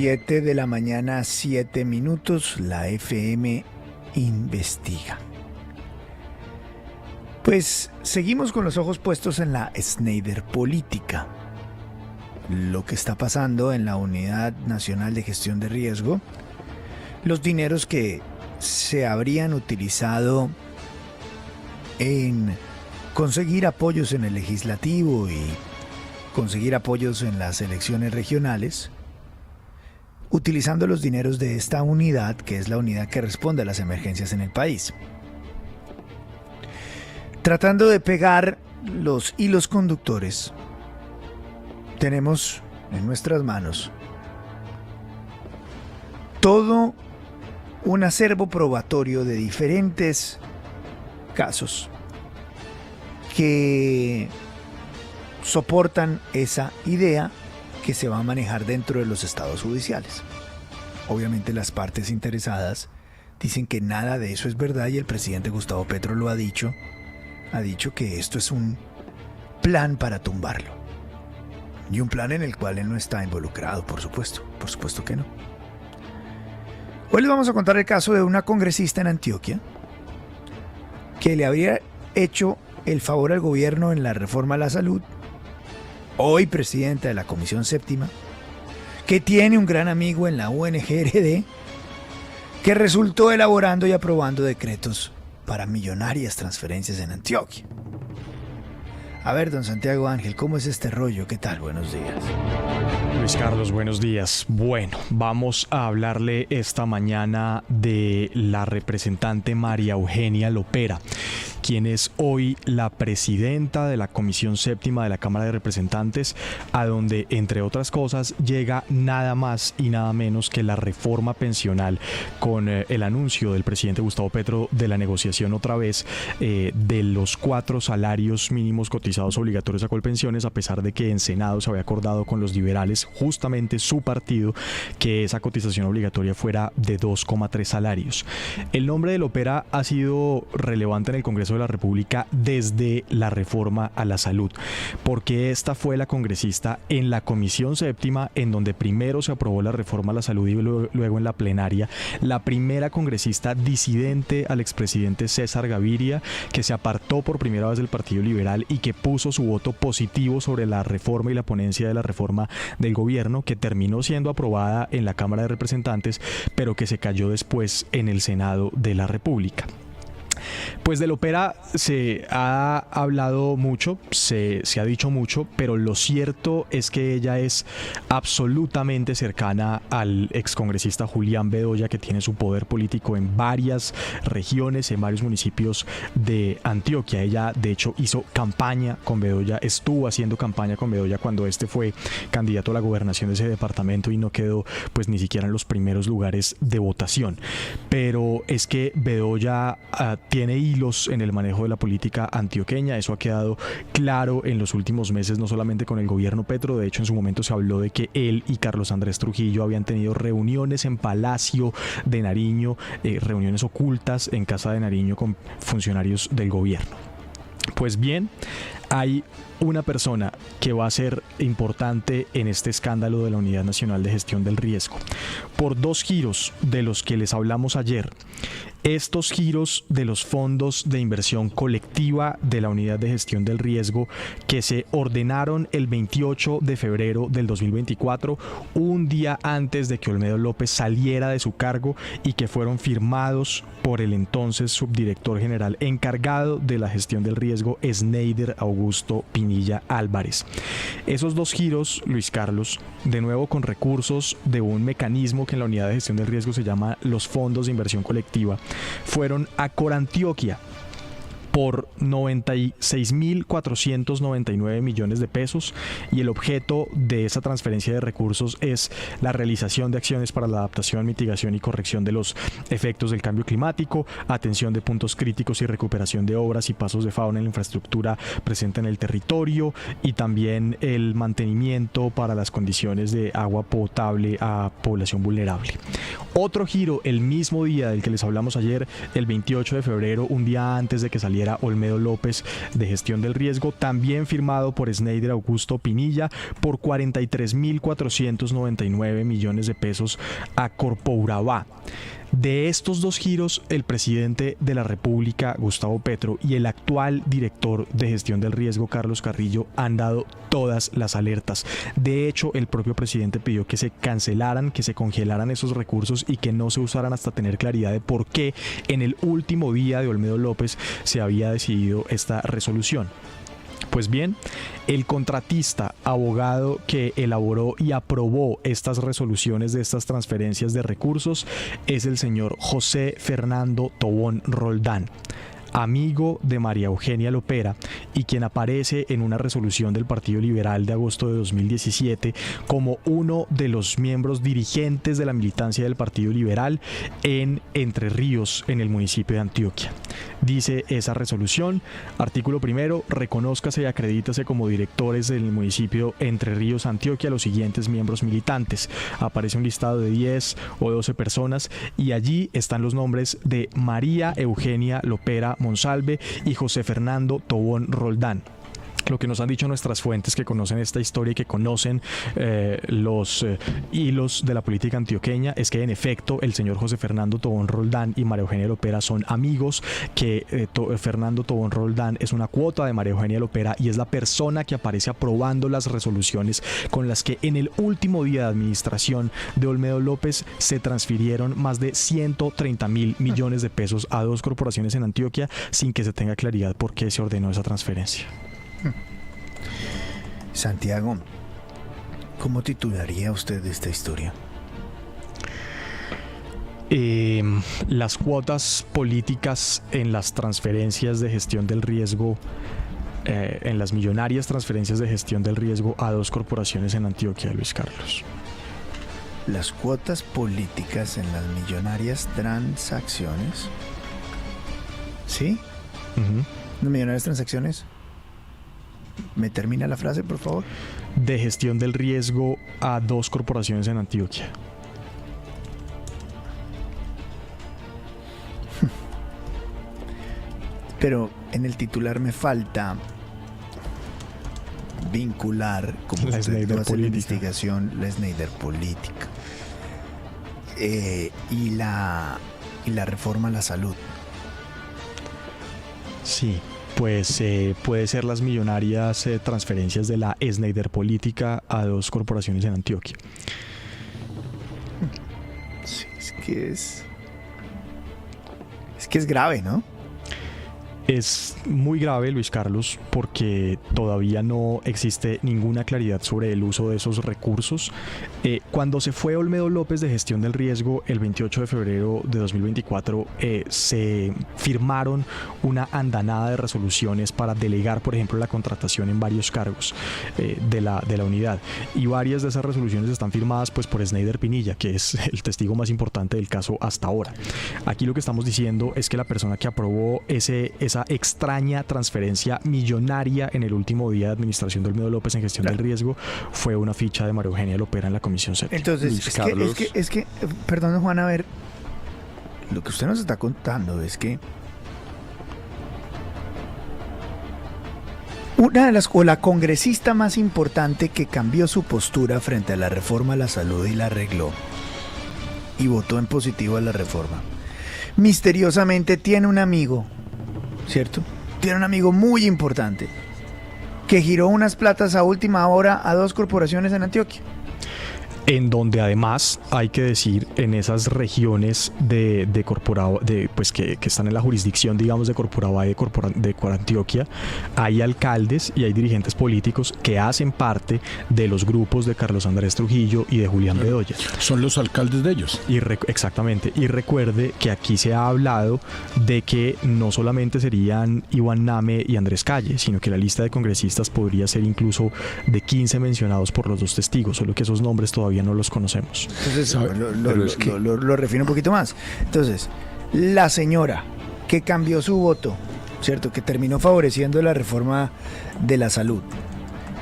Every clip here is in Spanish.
7 de la mañana, 7 minutos, la FM investiga. Pues seguimos con los ojos puestos en la Schneider política. Lo que está pasando en la Unidad Nacional de Gestión de Riesgo, los dineros que se habrían utilizado en conseguir apoyos en el legislativo y conseguir apoyos en las elecciones regionales, utilizando los dineros de esta unidad, que es la unidad que responde a las emergencias en el país. Tratando de pegar los hilos conductores, tenemos en nuestras manos todo un acervo probatorio de diferentes casos que soportan esa idea que se va a manejar dentro de los estados judiciales. Obviamente las partes interesadas dicen que nada de eso es verdad y el presidente Gustavo Petro lo ha dicho que esto es un plan para tumbarlo. Y un plan en el cual él no está involucrado, por supuesto que no. Hoy les vamos a contar el caso de una congresista en Antioquia que le habría hecho el favor al gobierno en la reforma a la salud, hoy presidenta de la Comisión Séptima, que tiene un gran amigo en la ONG-RD, que resultó elaborando y aprobando decretos para millonarias transferencias en Antioquia. A ver, don Santiago Ángel, ¿cómo es este rollo? ¿Qué tal? Buenos días. Luis Carlos, buenos días. Bueno, vamos a hablarle esta mañana de la representante María Eugenia Lopera, quien es hoy la presidenta de la Comisión Séptima de la Cámara de Representantes, a donde, entre otras cosas, llega nada más y nada menos que la reforma pensional, con el anuncio del presidente Gustavo Petro de la negociación otra vez de los 4 salarios mínimos cotizados obligatorios a Colpensiones, a pesar de que en Senado se había acordado con los liberales, justamente su partido, que esa cotización obligatoria fuera de 2,3 salarios. El nombre de Lopera ha sido relevante en el Congreso de la República desde la reforma a la salud, porque esta fue la congresista en la Comisión Séptima, en donde primero se aprobó la reforma a la salud y luego en la plenaria, la primera congresista disidente al expresidente César Gaviria, que se apartó por primera vez del Partido Liberal y que puso su voto positivo sobre la reforma y la ponencia de la reforma del gobierno, que terminó siendo aprobada en la Cámara de Representantes, pero que se cayó después en el Senado de la República. Pues de Lopera se ha hablado mucho, se ha dicho mucho, pero lo cierto es que ella es absolutamente cercana al excongresista Julián Bedoya, que tiene su poder político en varias regiones, en varios municipios de Antioquia. Ella, de hecho, hizo campaña con Bedoya, estuvo haciendo campaña con Bedoya cuando este fue candidato a la gobernación de ese departamento y no quedó pues ni siquiera en los primeros lugares de votación. Pero es que Bedoya tiene hilos en el manejo de la política antioqueña. Eso ha quedado claro en los últimos meses, no solamente con el gobierno Petro. De hecho, en su momento se habló de que él y Carlos Andrés Trujillo habían tenido reuniones en Palacio de Nariño, reuniones ocultas en Casa de Nariño con funcionarios del gobierno. Pues bien, hay una persona que va a ser importante en este escándalo de la Unidad Nacional de Gestión del Riesgo, por 2 giros de los que les hablamos ayer. Estos giros de los fondos de inversión colectiva de la Unidad de Gestión del Riesgo, que se ordenaron el 28 de febrero del 2024, un día antes de que Olmedo López saliera de su cargo, y que fueron firmados por el entonces subdirector general encargado de la gestión del riesgo, Schneider Augusto Pinilla Álvarez. Esos 2 giros, Luis Carlos, de nuevo con recursos de un mecanismo que en la Unidad de Gestión del Riesgo se llama los fondos de inversión colectiva, fueron a Corantioquia por 96.499 millones de pesos, y el objeto de esa transferencia de recursos es la realización de acciones para la adaptación, mitigación y corrección de los efectos del cambio climático, atención de puntos críticos y recuperación de obras y pasos de fauna en la infraestructura presente en el territorio, y también el mantenimiento para las condiciones de agua potable a población vulnerable. Otro giro el mismo día del que les hablamos ayer, el 28 de febrero, un día antes de que saliera Lopera Olmedo López de Gestión del Riesgo, también firmado por Schneider Augusto Pinilla por 43.499 millones de pesos a Corpourabá. De estos dos giros, el presidente de la República, Gustavo Petro, y el actual director de Gestión del Riesgo, Carlos Carrillo, han dado todas las alertas. De hecho, el propio presidente pidió que se cancelaran, que se congelaran esos recursos y que no se usaran hasta tener claridad de por qué en el último día de Olmedo López se había decidido esta resolución. Pues bien, el contratista, abogado que elaboró y aprobó estas resoluciones de estas transferencias de recursos es el señor José Fernando Tobón Roldán, amigo de María Eugenia Lopera y quien aparece en una resolución del Partido Liberal de agosto de 2017 como uno de los miembros dirigentes de la militancia del Partido Liberal en Entre Ríos, en el municipio de Antioquia. Dice esa resolución, artículo primero, reconózcase y acredítase como directores del municipio Entre Ríos, Antioquia, los siguientes miembros militantes. Aparece un listado de 10 o 12 personas y allí están los nombres de María Eugenia Lopera Monsalve y José Fernando Tobón Roldán. Lo que nos han dicho nuestras fuentes que conocen esta historia y que conocen los hilos de la política antioqueña es que en efecto el señor José Fernando Tobón Roldán y María Eugenia Lopera son amigos, que Fernando Tobón Roldán es una cuota de María Eugenia Lopera y es la persona que aparece aprobando las resoluciones con las que en el último día de administración de Olmedo López se transfirieron más de 130.000 millones de pesos a dos corporaciones en Antioquia sin que se tenga claridad por qué se ordenó esa transferencia. Santiago, ¿cómo titularía usted esta historia? Las cuotas políticas en las transferencias de gestión del riesgo, en las millonarias transferencias de gestión del riesgo a dos corporaciones en Antioquia, Luis Carlos. Las cuotas políticas en las millonarias transacciones. ¿Sí? ¿Las millonarias transacciones? ¿Me termina la frase, por favor? De gestión del riesgo a dos corporaciones en Antioquia. Pero en el titular me falta vincular, como la usted Schneider hace la política. investigación, la Schneider política y la reforma a la salud. Sí. Pues puede ser las millonarias transferencias de la Schneider política a dos corporaciones en Antioquia. Sí, es que es grave, ¿no? Es muy grave, Luis Carlos, porque todavía no existe ninguna claridad sobre el uso de esos recursos. Cuando se fue Olmedo López de Gestión del Riesgo el 28 de febrero de 2024, se firmaron una andanada de resoluciones para delegar, por ejemplo, la contratación en varios cargos de la unidad. Y varias de esas resoluciones están firmadas pues, por Schneider Pinilla, que es el testigo más importante del caso hasta ahora. Aquí lo que estamos diciendo es que la persona que aprobó esa extraña transferencia millonaria en el último día de administración de Olmedo López en Gestión del Riesgo fue una ficha de María Eugenia Lopera en la Comisión Séptima. Entonces, es que, perdón, Juan, a ver, lo que usted nos está contando es que una de las, o la congresista más importante que cambió su postura frente a la reforma a la salud y la arregló y votó en positivo a la reforma, misteriosamente tiene un amigo, ¿cierto? Tiene un amigo muy importante que giró unas platas a última hora a dos corporaciones en Antioquia. En donde además hay que decir, en esas regiones de pues que están en la jurisdicción, digamos, de Corporabá y de Antioquia, hay alcaldes y hay dirigentes políticos que hacen parte de los grupos de Carlos Andrés Trujillo y de Julián Bedoya. Son los alcaldes de ellos. Exactamente. Y recuerde que aquí se ha hablado de que no solamente serían Iván Name y Andrés Calle, sino que la lista de congresistas podría ser incluso de 15 mencionados por los dos testigos, solo que esos nombres todavía no los conocemos. Entonces, lo refino un poquito más. Entonces, la señora que cambió su voto, ¿cierto? Que terminó favoreciendo la reforma de la salud,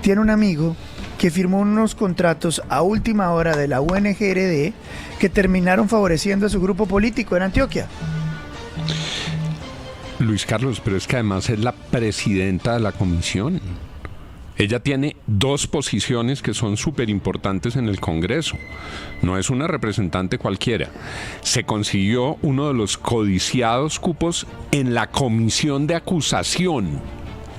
tiene un amigo que firmó unos contratos a última hora de la UNGRD que terminaron favoreciendo a su grupo político en Antioquia. Luis Carlos, pero es que además es la presidenta de la comisión. Ella tiene 2 posiciones que son súper importantes en el Congreso. No es una representante cualquiera. Se consiguió uno de los codiciados cupos en la comisión de acusación.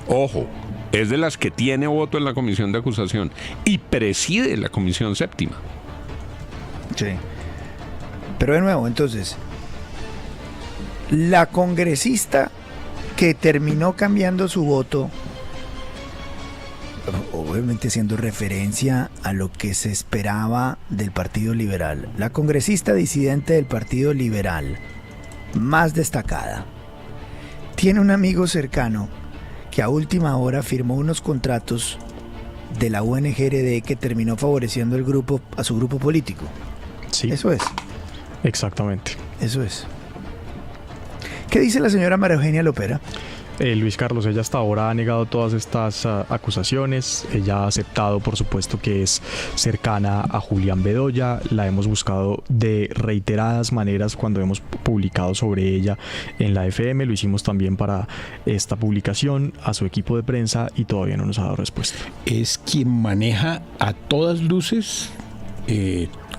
Ojo, es de las que tiene voto en la comisión de acusación y preside la comisión séptima. Sí. Pero de nuevo, entonces, la congresista que terminó cambiando su voto, obviamente haciendo referencia a lo que se esperaba del Partido Liberal, la congresista disidente del Partido Liberal más destacada, tiene un amigo cercano que a última hora firmó unos contratos de la UNGRD que terminó favoreciendo a su grupo político. Sí. Eso es. Exactamente. Eso es. ¿Qué dice la señora María Eugenia Lopera? Luis Carlos, ella hasta ahora ha negado todas estas acusaciones. Ella ha aceptado, por supuesto, que es cercana a Julián Bedoya. La hemos buscado de reiteradas maneras cuando hemos publicado sobre ella en la FM. Lo hicimos también para esta publicación, a su equipo de prensa, y todavía no nos ha dado respuesta. Es quien maneja a todas luces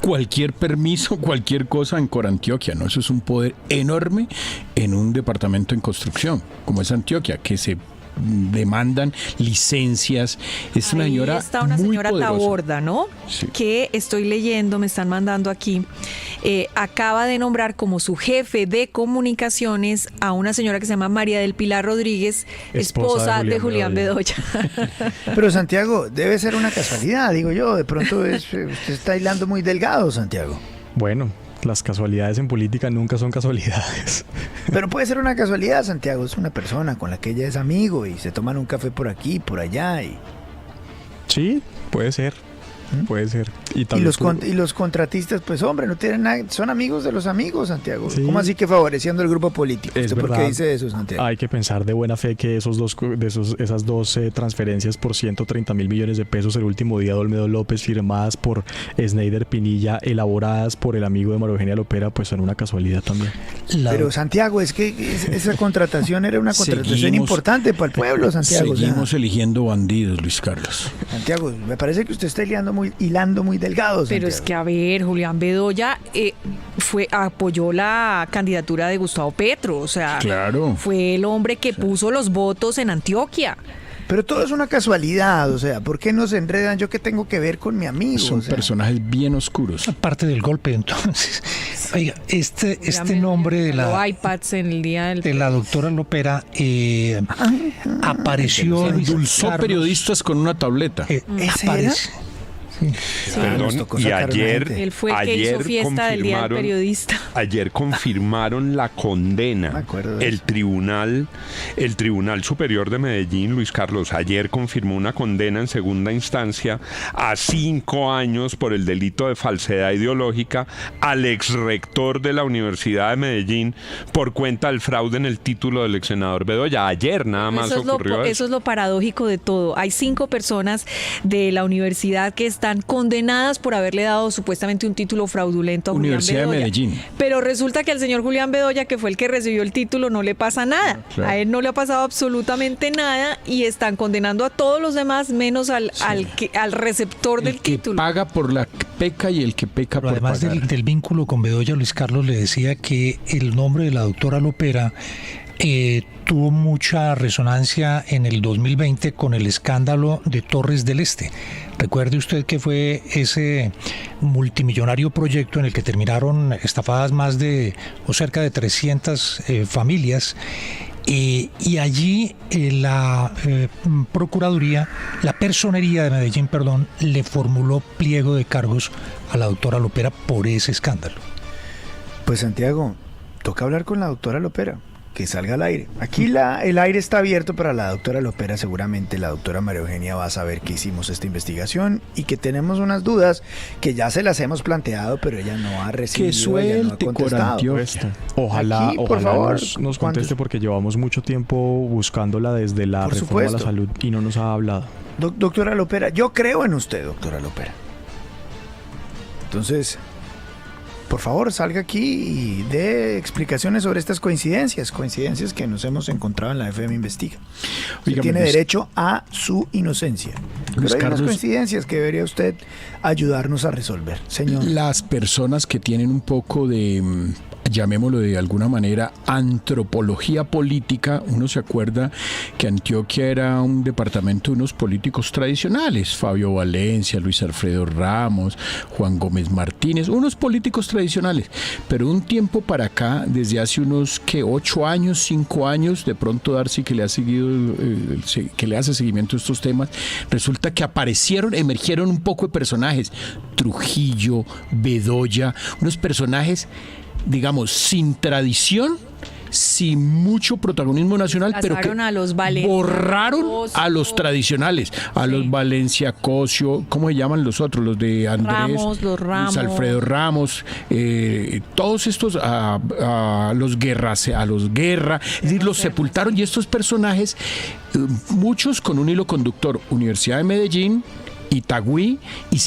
cualquier permiso, cualquier cosa en Corantioquia, ¿no? Eso es un poder enorme en un departamento en construcción, como es Antioquia, que se demandan licencias. Es una señora Ahí está una muy señora poderosa. Taborda, ¿no? Sí. Que estoy leyendo, me están mandando aquí, acaba de nombrar como su jefe de comunicaciones a una señora que se llama María del Pilar Rodríguez, esposa de Julián Bedoya. Pero Santiago, debe ser una casualidad, digo yo. De pronto usted está hilando muy delgado, Santiago. Bueno, las casualidades en política nunca son casualidades. Pero puede ser una casualidad, Santiago. Es una persona con la que ella es amigo y se toman un café por aquí, por allá. Sí, puede ser. Puede ser. Y los contratistas, pues hombre, no tienen nada, son amigos de los amigos, Santiago. Sí. ¿Cómo así que favoreciendo el grupo político? Es ¿Usted por verdad. qué dice eso, Santiago? Hay que pensar de buena fe que esas dos transferencias por 130 mil millones de pesos el último día de Olmedo López, firmadas por Sneider Pinilla, elaboradas por el amigo de María Eugenia Lopera, pues son una casualidad también. Pero Santiago, es que esa contratación era una contratación importante para el pueblo, Santiago. Seguimos eligiendo bandidos, Luis Carlos. Santiago, me parece que usted está hilando muy delgado, Santiago. Pero es que, a ver, Julián Bedoya apoyó la candidatura de Gustavo Petro, o sea, Claro. fue el hombre que puso los votos en Antioquia. Pero todo es una casualidad, o sea, ¿por qué nos enredan? ¿Yo qué tengo que ver con mi amigo? Son O sea, personajes bien oscuros. Parte del golpe, entonces. Oiga, este Dígame, nombre de los la, iPads en el día del... de la doctora Lopera apareció... Endulzó Carlos, periodistas con una tableta. ¿Ese aparece. nos Perdón, tocó y sacar una ayer, gente. Él fue el que hizo fiesta del Día del Periodista. Ayer confirmaron la condena. Me acuerdo de El eso. Tribunal Superior de Medellín, Luis Carlos, ayer confirmó una condena en segunda instancia a 5 años por el delito de falsedad ideológica al exrector de la Universidad de Medellín por cuenta del fraude en el título del ex senador Bedoya. Ayer nada más ocurrió Eso es lo paradójico de todo. Hay 5 personas de la universidad que están condenadas por haberle dado supuestamente un título fraudulento a Universidad de Julián Bedoya. Medellín. Pero resulta que al señor Julián Bedoya, que fue el que recibió el título, no le pasa nada. Claro. A él no le ha pasado absolutamente nada y están condenando a todos los demás menos al receptor del El que título. paga por la peca y el que peca Pero por además pagar. del vínculo con Bedoya, Luis Carlos le decía que el nombre de la doctora Lopera tuvo mucha resonancia en el 2020 con el escándalo de Torres del Este. Recuerde usted que fue ese multimillonario proyecto en el que terminaron estafadas más de o cerca de 300 familias. Y allí la Procuraduría, la Personería de Medellín, perdón, le formuló pliego de cargos a la doctora Lopera por ese escándalo. Pues Santiago, toca hablar con la doctora Lopera, que salga al aire. Aquí el aire está abierto para la doctora Lopera. Seguramente la doctora María Eugenia va a saber que hicimos esta investigación y que tenemos unas dudas que ya se las hemos planteado, pero ella no ha recibido, Que ella no ha suelte, contestado. Corantioquia. Ojalá, Aquí, por ojalá favor, nos conteste, porque llevamos mucho tiempo buscándola desde la Por reforma a la supuesto. salud y no nos ha hablado. Doctora Lopera, yo creo en usted, doctora Lopera. Entonces, por favor, salga aquí y dé explicaciones sobre estas coincidencias que nos hemos encontrado en la FM Investiga. Usted Oiga, tiene Luis- derecho a su inocencia. Pero Luis hay unas Carlos- coincidencias que debería usted ayudarnos a resolver, señor. Las personas que tienen un poco de, llamémoslo de alguna manera, antropología política, uno se acuerda que Antioquia era un departamento de unos políticos tradicionales, Fabio Valencia, Luis Alfredo Ramos, Juan Gómez Martínez, unos políticos tradicionales, pero de un tiempo para acá, desde hace unos 8 años, 5 años, de pronto Darcy, que le ha seguido, que le hace seguimiento a estos temas, resulta que emergieron un poco de personajes, Trujillo, Bedoya, unos personajes, digamos, sin tradición, sin mucho protagonismo nacional, pero que Pasaron a los Valencia borraron Cosio. a los tradicionales, a Sí. los Valencia Cosio, ¿cómo se llaman los otros? Los de Andrés, Los Ramos. Luis Alfredo Ramos, todos estos, a los Guerra, es decir, los sepultaron, y estos personajes, muchos con un hilo conductor, Universidad de Medellín, Itagüí, y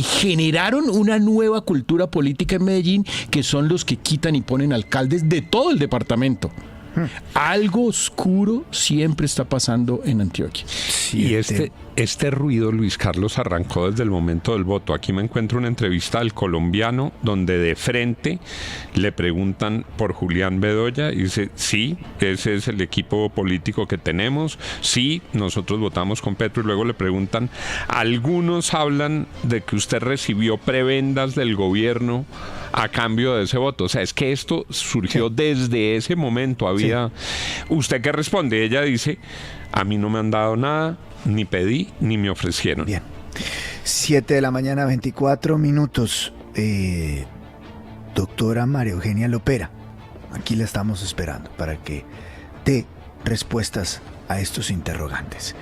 generaron una nueva cultura política en Medellín, que son los que quitan y ponen alcaldes de todo el departamento. Algo oscuro siempre está pasando en Antioquia. Y este ruido, Luis Carlos, arrancó desde el momento del voto. Aquí me encuentro una entrevista al colombiano donde de frente le preguntan por Julián Bedoya y dice, sí, ese es el equipo político que tenemos, sí, nosotros votamos con Petro, y luego le preguntan, algunos hablan de que usted recibió prebendas del gobierno a cambio de ese voto. O sea, es que esto surgió desde ese momento. ¿Usted qué responde? Ella dice, a mí no me han dado nada, ni pedí, ni me ofrecieron. Bien. 7 de la mañana, 24 minutos. Doctora María Eugenia Lopera, aquí la estamos esperando para que dé respuestas a estos interrogantes.